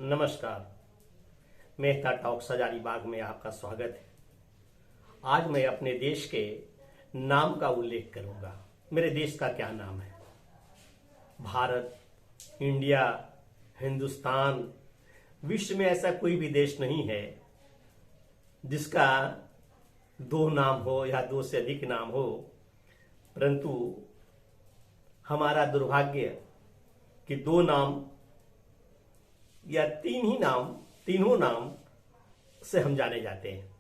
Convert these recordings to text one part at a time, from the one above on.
नमस्कार। मेहता टॉक्स हजारीबाग में आपका स्वागत है। आज मैं अपने देश के नाम का उल्लेख करूंगा। मेरे देश का क्या नाम है? भारत, इंडिया, हिंदुस्तान। विश्व में ऐसा कोई भी देश नहीं है जिसका दो नाम हो या दो से अधिक नाम हो, परंतु हमारा दुर्भाग्य कि दो नाम या तीनों नाम से हम जाने जाते हैं।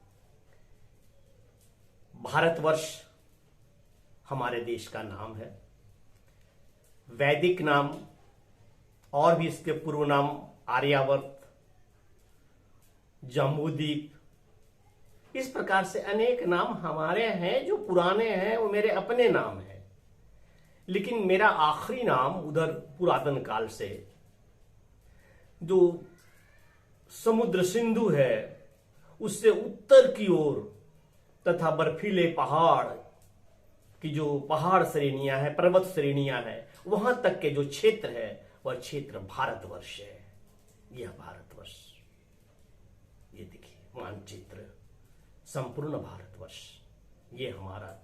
भारतवर्ष हमारे देश का नाम है। वैदिक नाम और भी इसके पूर्व नाम आर्यावर्त, जम्बूद्वीप, इस प्रकार से अनेक नाम हमारे हैं जो पुराने हैं, वो मेरे अपने नाम हैं। लेकिन मेरा आखिरी नाम उधर पुरातन काल से जो समुद्र सिंधु है उससे उत्तर की ओर तथा बर्फीले पहाड़ की जो पहाड़ श्रेणियां हैं, पर्वत श्रेणियां हैं, वहां तक के जो क्षेत्र है वह क्षेत्र भारतवर्ष है। यह भारतवर्ष, ये देखिए मानचित्र, संपूर्ण भारतवर्ष। ये हमारा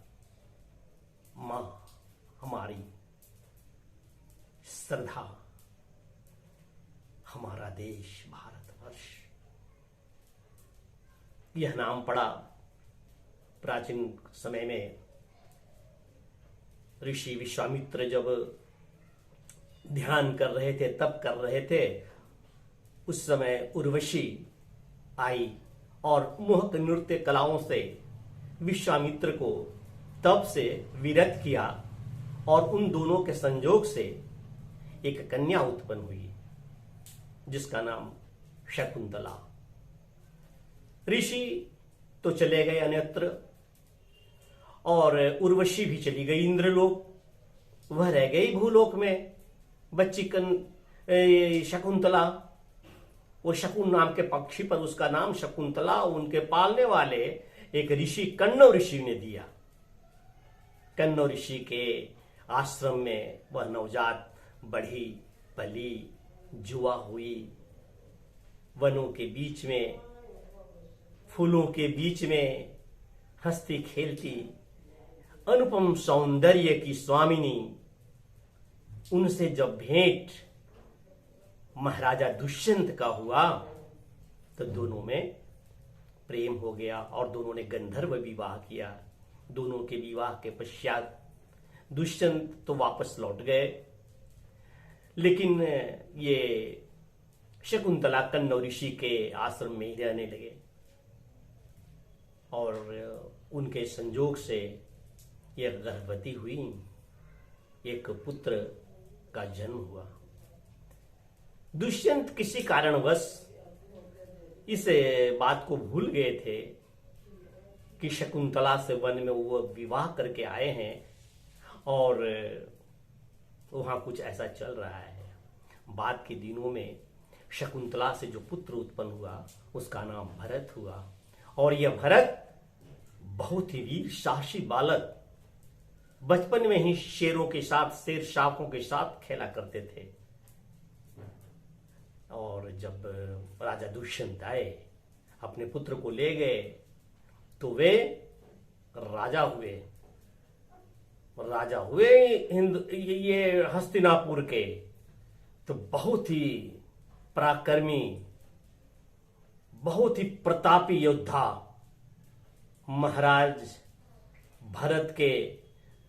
मां, हमारी श्रद्धा, हमारा देश भारतवर्ष। यह नाम पड़ा प्राचीन समय में ऋषि विश्वामित्र जब ध्यान कर रहे थे, तप कर रहे थे, उस समय उर्वशी आई और मोहक नृत्य कलाओं से विश्वामित्र को तप से विरत किया और उन दोनों के संयोग से एक कन्या उत्पन्न हुई जिसका नाम शकुंतला। ऋषि तो चले गए अन्यत्र और उर्वशी भी चली गई इंद्रलोक, वह रह गई भूलोक में बच्ची शकुंतला। वो शकुन नाम के पक्षी पर उसका नाम शकुंतला उनके पालने वाले एक ऋषि कण्व ऋषि ने दिया। कण्व ऋषि के आश्रम में वह नवजात बढ़ी, पली, जुआ हुई, वनों के बीच में, फूलों के बीच में हंसती खेलती, अनुपम सौंदर्य की स्वामिनी। उनसे जब भेंट महाराजा दुष्यंत का हुआ तो दोनों में प्रेम हो गया और दोनों ने गंधर्व विवाह किया। दोनों के विवाह के पश्चात दुष्यंत तो वापस लौट गए, लेकिन ये शकुंतला कण्व ऋषि के आश्रम में ही रहने लगे और उनके संजोग से यह गर्भवती हुई, एक पुत्र का जन्म हुआ। दुष्यंत किसी कारणवश इस बात को भूल गए थे कि शकुंतला से वन में वो विवाह करके आए हैं और वहां कुछ ऐसा चल रहा है। बाद के दिनों में शकुंतला से जो पुत्र उत्पन्न हुआ उसका नाम भरत हुआ और यह भरत बहुत ही वीर साहसी बालक, बचपन में ही शेरों के साथ, शेर शावकों के साथ खेला करते थे। और जब राजा दुष्यंत आए, अपने पुत्र को ले गए तो वे राजा हुए ये हस्तिनापुर के। तो बहुत ही पराक्रमी, बहुत ही प्रतापी योद्धा महाराज भरत के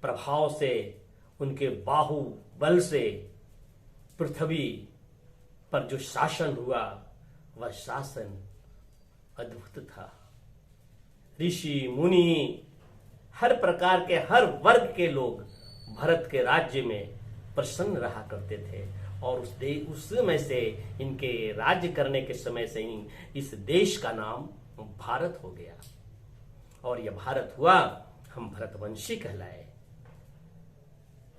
प्रभाव से, उनके बाहुबल से पृथ्वी पर जो शासन हुआ वह शासन अद्भुत था। ऋषि मुनि, हर प्रकार के, हर वर्ग के लोग भरत के राज्य में प्रसन्न रहा करते थे और उस समय से, इनके राज्य करने के समय से ही इस देश का नाम भारत हो गया और यह भारत हुआ, हम भरतवंशी कहलाए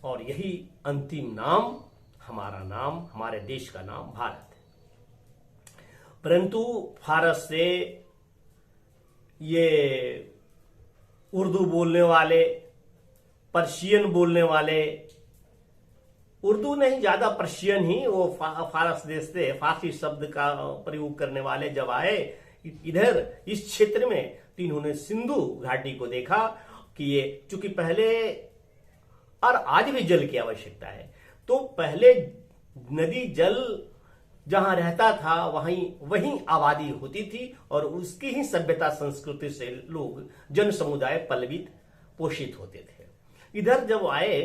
और यही अंतिम नाम, हमारा नाम, हमारे देश का नाम भारत है। परंतु फारस से ये उर्दू बोलने वाले, पर्शियन बोलने वाले उर्दू नहीं, ज्यादा पर्शियन ही, वो फारस देश से फारसी शब्द का प्रयोग करने वाले जब आए इधर इस क्षेत्र में, तो इन्होंने सिंधु घाटी को देखा कि ये चूंकि पहले और आज भी जल की आवश्यकता है, तो पहले नदी जल जहां रहता था वहीं आबादी होती थी और उसकी ही सभ्यता संस्कृति से लोग जन समुदाय पल्लवित पोषित होते थे। इधर जब आए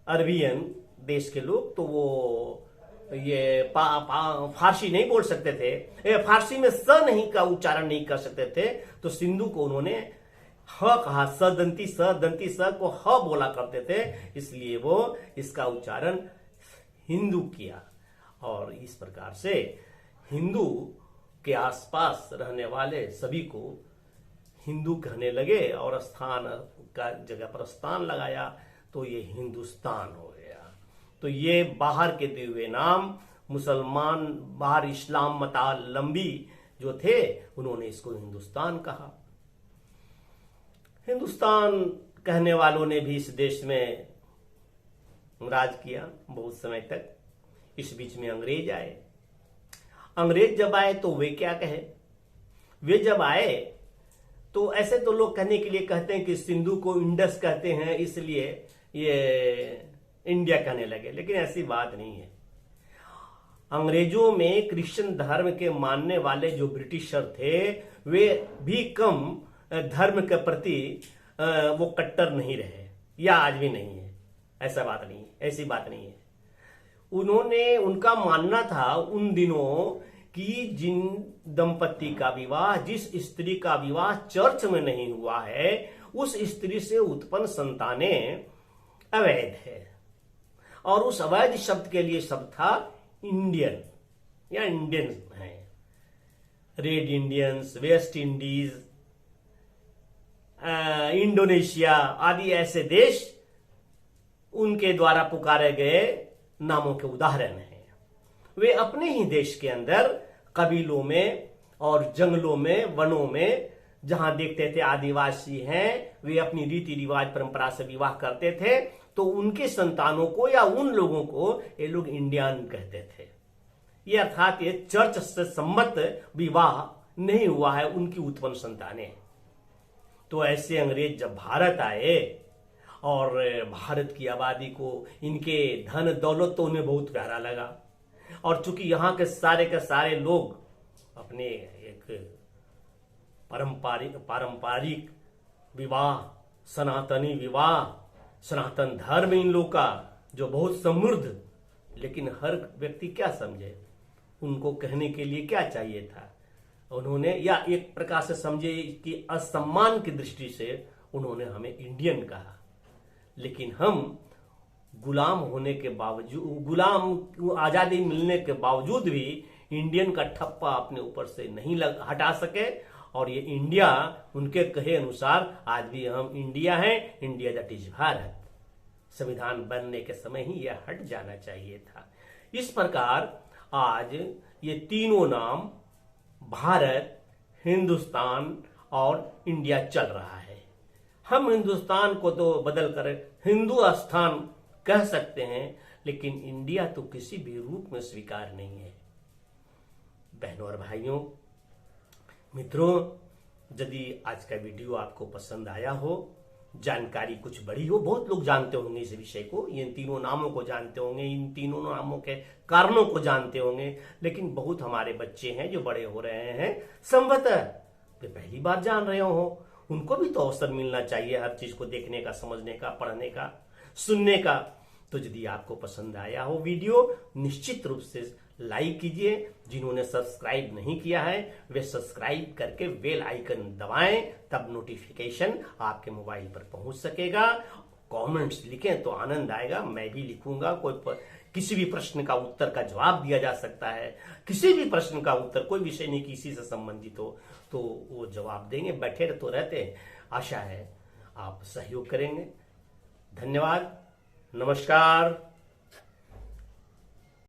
अरबियन देश के लोग, तो वो ये फारसी नहीं बोल सकते थे, फारसी में स नहीं का उच्चारण नहीं कर सकते थे, तो सिंधु को उन्होंने ह कहा, दंती स को ह बोला करते थे, इसलिए वो इसका उच्चारण हिंदू किया। और इस प्रकार से हिंदू के आसपास रहने वाले सभी को हिंदू कहने लगे और स्थान का जगह पर स्थान लगाया, तो ये हिंदुस्तान हो गया। तो ये बाहर के दिए हुए नाम मुसलमान बाहर इस्लाम मतावलंबी जो थे, उन्होंने इसको हिंदुस्तान कहा। हिंदुस्तान कहने वालों ने भी इस देश में राज किया बहुत समय तक। इस बीच में अंग्रेज आए। अंग्रेज जब आए तो वे क्या कहे, वे जब आए तो ऐसे तो लोग कहने के लिए कहते हैं कि सिंधु को इंडस कहते हैं, इसलिए ये इंडिया कहने लगे, लेकिन ऐसी बात नहीं है। अंग्रेजों में क्रिश्चियन धर्म के मानने वाले जो ब्रिटिशर थे, वे भी कम धर्म के प्रति वो कट्टर नहीं रहे, या आज भी नहीं है। ऐसा बात नहीं है, ऐसी बात नहीं है। उन्होंने, उनका मानना था उन दिनों कि जिन दंपति का विवाह, जिस स्त्री का विवाह चर्च में नहीं हुआ है, उस स्त्री से उत्पन्न संतानें अवैध है। और उस अवैध शब्द के लिए शब्द था इंडियन या इंडियन है। Red Indians, West Indies, Indonesia आदि ऐसे देश उनके द्वारा पुकारे गए नामों के उदाहरण हैं। वे अपने ही देश के अंदर कबीलों में और जंगलों में, वनों में जहां देखते थे आदिवासी हैं, वे अपनी रीति रिवाज परंपरा से विवाह करते थे, तो उनके संतानों को या उन लोगों को ये लोग इंडियन कहते थे। ये अर्थात ये चर्च से सम्मत विवाह नहीं हुआ है उनकी उत्पन्न संतानें। तो ऐसे अंग्रेज जब भारत आए और भारत की आबादी को, इनके धन दौलत तो उन्हें बहुत प्यारा लगा, और चूंकि यहाँ के सारे लोग अपने एक पारंपरिक विवाह, सनातनी विवाह, सनातन धर्म इन लोग का जो बहुत समृद्ध, लेकिन हर व्यक्ति क्या समझे, उनको कहने के लिए क्या चाहिए था, उन्होंने या एक प्रकार से समझे कि असम्मान की दृष्टि से उन्होंने हमें इंडियन कहा। लेकिन हम गुलाम होने के बावजूद, गुलाम आजादी मिलने के बावजूद भी इंडियन का ठप्पा अपने ऊपर से नहीं हटा सके, और ये इंडिया उनके कहे अनुसार आज भी हम इंडिया हैं, इंडिया दैट इज भारत। संविधान बनने के समय ही यह हट जाना चाहिए था। इस प्रकार आज ये तीनों नाम भारत, हिंदुस्तान और इंडिया चल रहा है। हम हिंदुस्तान को तो बदल कर हिंदुस्तान कह सकते हैं, लेकिन इंडिया तो किसी भी रूप में स्वीकार नहीं है। बहनों और भाइयों, मित्रों, यदि आज का वीडियो आपको पसंद आया हो, जानकारी कुछ बड़ी हो, बहुत लोग जानते होंगे इस विषय को, इन तीनों नामों को जानते होंगे, इन तीनों नामों के कारणों को जानते होंगे, लेकिन बहुत हमारे बच्चे हैं जो बड़े हो रहे हैं, संभवतः वे पहली बार जान रहे हो, उनको भी तो अवसर मिलना चाहिए हर चीज को देखने का, समझने का, पढ़ने का, सुनने का। तो यदि आपको पसंद आया हो वीडियो, निश्चित रूप से लाइक कीजिए। जिन्होंने सब्सक्राइब नहीं किया है वे सब्सक्राइब करके बेल आइकन दबाएं, तब नोटिफिकेशन आपके मोबाइल पर पहुंच सकेगा। कमेंट्स लिखें तो आनंद आएगा, मैं भी लिखूंगा। किसी भी प्रश्न का उत्तर का जवाब दिया जा सकता है, किसी भी प्रश्न का उत्तर, कोई विषय नहीं किसी से संबंधित हो तो वो जवाब देंगे। बैठे तो रहते हैं, आशा है आप सहयोग करेंगे। धन्यवाद, नमस्कार।